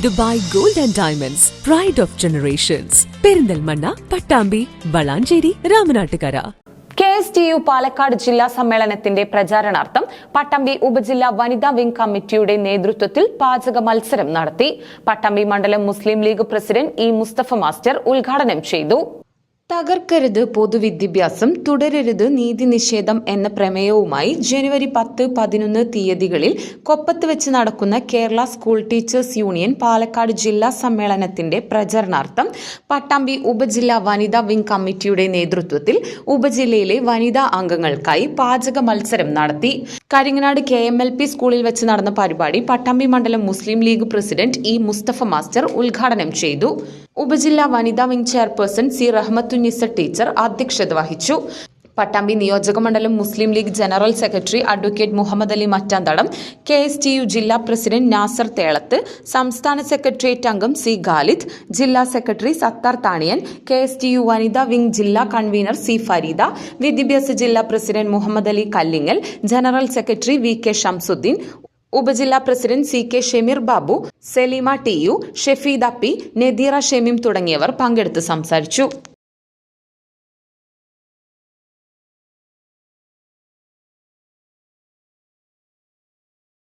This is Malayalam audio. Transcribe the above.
Dubai gold and diamonds, pride of generations, Perinthalmanna, Pattambi, Valanchery, Ramanattukara. KSTU Palakkad ജില്ലാ സമ്മേളനത്തിന്റെ പ്രചാരണാർത്ഥം പട്ടാമ്പി ഉപജില്ലാ വനിതാ വിംഗ് കമ്മിറ്റിയുടെ നേതൃത്വത്തിൽ പാചക മത്സരം നടത്തി. പട്ടാമ്പി മണ്ഡലം Muslim League president E Mustafa master ഉദ്ഘാടനം ചെയ്തു. തകർക്കരുത് പൊതുവിദ്യാഭ്യാസം, തുടരരുത് നീതി നിഷേധം എന്ന പ്രമേയവുമായി ജനുവരി 10, 11 തീയതികളിൽ കൊപ്പത്ത് വെച്ച് നടക്കുന്ന Kerala school teachers union Palakkad ജില്ലാ സമ്മേളനത്തിന്റെ പ്രചരണാർത്ഥം പട്ടാമ്പി ഉപജില്ലാ വനിതാ വിംഗ് കമ്മിറ്റിയുടെ നേതൃത്വത്തിൽ ഉപജില്ലയിലെ വനിതാ അംഗങ്ങൾക്കായി പാചക മത്സരം നടത്തി. കരിങ്ങനാട് KMLP സ്കൂളിൽ വെച്ച് നടന്ന പരിപാടി പട്ടാമ്പി മണ്ഡലം Muslim League president E Mustafa master ഉദ്ഘാടനം ചെയ്തു. ഉപജില്ലാ വനിതാ wing chairperson C Rahmathunnisa teacher അധ്യക്ഷത വഹിച്ചു. പട്ടാമ്പി നിയോജക മണ്ഡലം Muslim League general secretary advocate Muhammad Ali Mattanthadam, KSTU ജില്ലാ പ്രസിഡന്റ് നാസർ തേളത്ത്, സംസ്ഥാന സെക്രട്ടേറിയറ്റ് അംഗം സി ഖാലിദ്, ജില്ലാ സെക്രട്ടറി സത്താർ താണിയൻ, KSTU വനിതാ വിംഗ് ജില്ലാ കൺവീനർ സി ഫരീദ, വിദ്യാഭ്യാസ ജില്ലാ president Muhammad Ali Kallingal, general secretary VK Shamsudheen, ഉപജില്ലാ president CK Shameer Babu, Selima TU, Shefeeda P, Nadeera Shameem തുടങ്ങിയവർ പങ്കെടുത്ത് സംസാരിച്ചു.